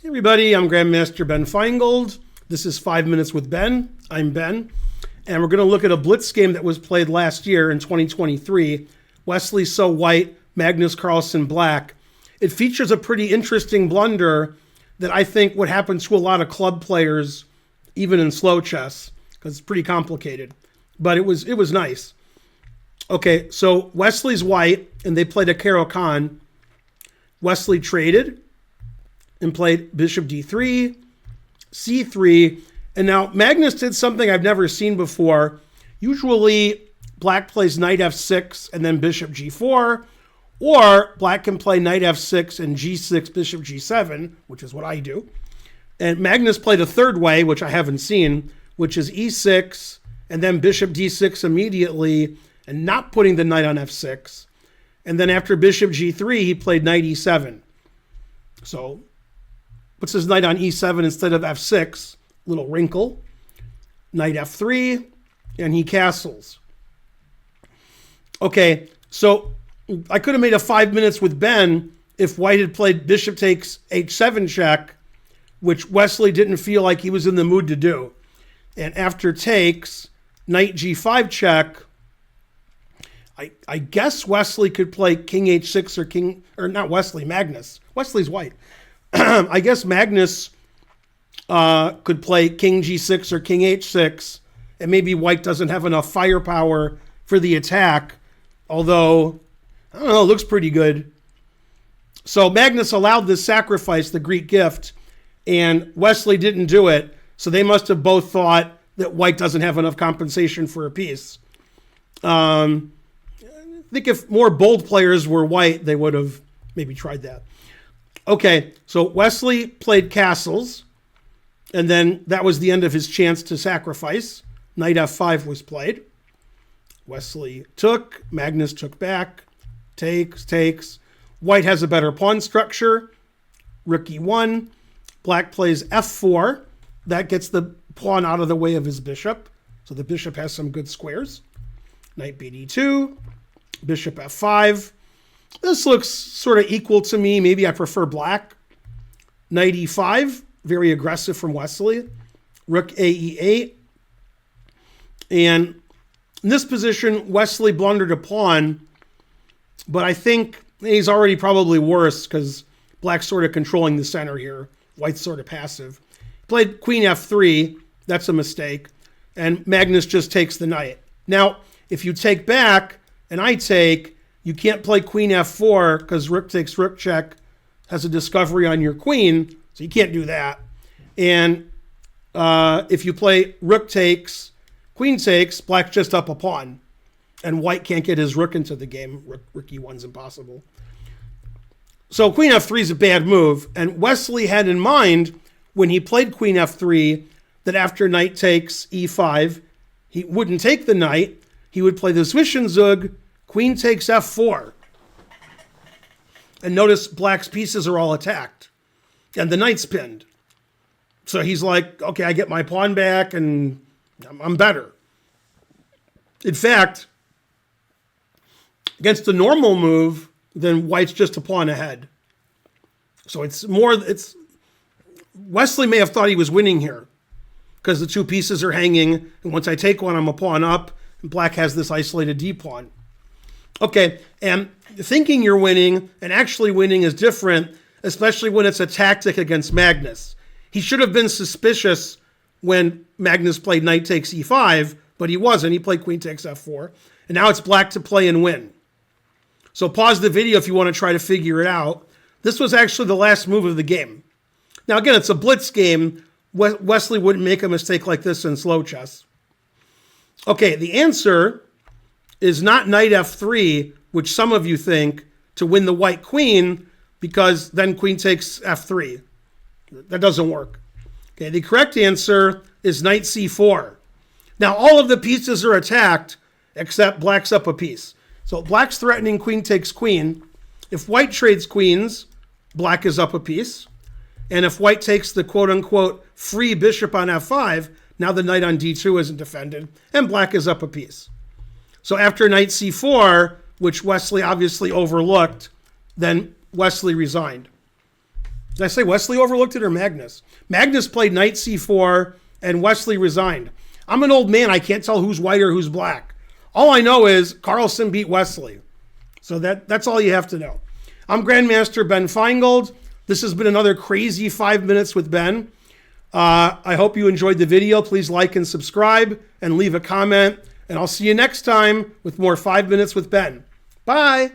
Hey everybody, I'm Grandmaster Ben Finegold. This is 5 Minutes with Ben. I'm Ben. And we're going to look at a Blitz game that was played last year in 2023. Wesley so white, Magnus, Carlsen black. It features a pretty interesting blunder that I think would happen to a lot of club players, even in slow chess, because it's pretty complicated. But it was nice. Okay, so Wesley's white, and they played a Carlsen. Wesley traded and played bishop d3, c3, and now Magnus did something I've never seen before. Usually, black plays knight f6 and then bishop g4, or black can play knight f6 and g6, bishop g7, which is what I do. And Magnus played a third way, which I haven't seen, which is e6, and then bishop d6 immediately, and not putting the knight on f6. And then after bishop g3, he played knight e7. So, puts his knight on e7 instead of f6, little wrinkle. Knight f3, and he castles. Okay, so I could have made a 5 minutes with Ben if white had played bishop takes h7 check, which Wesley didn't feel like he was in the mood to do. And after takes, knight g5 check, I guess Wesley could play king h6 or not Wesley, Magnus. Wesley's white. I guess Magnus could play king g6 or king h6, and maybe white doesn't have enough firepower for the attack, although, I don't know, it looks pretty good. So Magnus allowed this sacrifice, the Greek gift, and Wesley didn't do it, so they must have both thought that white doesn't have enough compensation for a piece. I think if more bold players were white, they would have maybe tried that. Okay, so Wesley played castles, and then that was the end of his chance to sacrifice. Knight f5 was played. Wesley took, Magnus took back, takes. White has a better pawn structure. Rook e1. Black plays f4. That gets the pawn out of the way of his bishop. So the bishop has some good squares. Knight bd2. Bishop f5. This looks sort of equal to me. Maybe I prefer black. Knight e5, very aggressive from Wesley. Rook a e8. And in this position, Wesley blundered a pawn, but I think he's already probably worse because black's sort of controlling the center here. White's sort of passive. Played queen f3. That's a mistake. And Magnus just takes the knight. Now, if you take back and I take, you can't play queen f4 because rook takes rook check has a discovery on your queen, so you can't do that. And if you play rook takes, queen takes, black's just up a pawn, and white can't get his rook into the game. Rook e1's impossible. So queen f3 is a bad move, and Wesley had in mind when he played queen f3 that after knight takes e5, he wouldn't take the knight. He would play the Zwischenzug, queen takes f4. And notice black's pieces are all attacked. And the knight's pinned. So he's like, okay, I get my pawn back and I'm better. In fact, against the normal move, then white's just a pawn ahead. So Wesley may have thought he was winning here because the two pieces are hanging. And once I take one, I'm a pawn up. And black has this isolated d pawn. Okay, and thinking you're winning and actually winning is different, especially when it's a tactic against Magnus. He should have been suspicious when Magnus played knight takes e5, but he wasn't. He played queen takes f4. And now it's black to play and win. So pause the video if you want to try to figure it out. This was actually the last move of the game. Now again, it's a blitz game. Wesley wouldn't make a mistake like this in slow chess. Okay, the answer is not knight f3, which some of you think, to win the white queen, because then queen takes f3. That doesn't work. Okay, the correct answer is knight c4. Now, all of the pieces are attacked, except black's up a piece. So black's threatening queen takes queen. If white trades queens, black is up a piece. And if white takes the quote-unquote free bishop on f5, now the knight on d2 isn't defended, and black is up a piece. So after knight c4, which Wesley obviously overlooked, then Wesley resigned. Did I say Wesley overlooked it or Magnus? Magnus played knight c4 and Wesley resigned. I'm an old man. I can't tell who's white or who's black. All I know is Carlsen beat Wesley. So that's all you have to know. I'm Grandmaster Ben Finegold. This has been another crazy 5 minutes with Ben. I hope you enjoyed the video. Please like and subscribe and leave a comment. And I'll see you next time with more 5 minutes with Ben. Bye.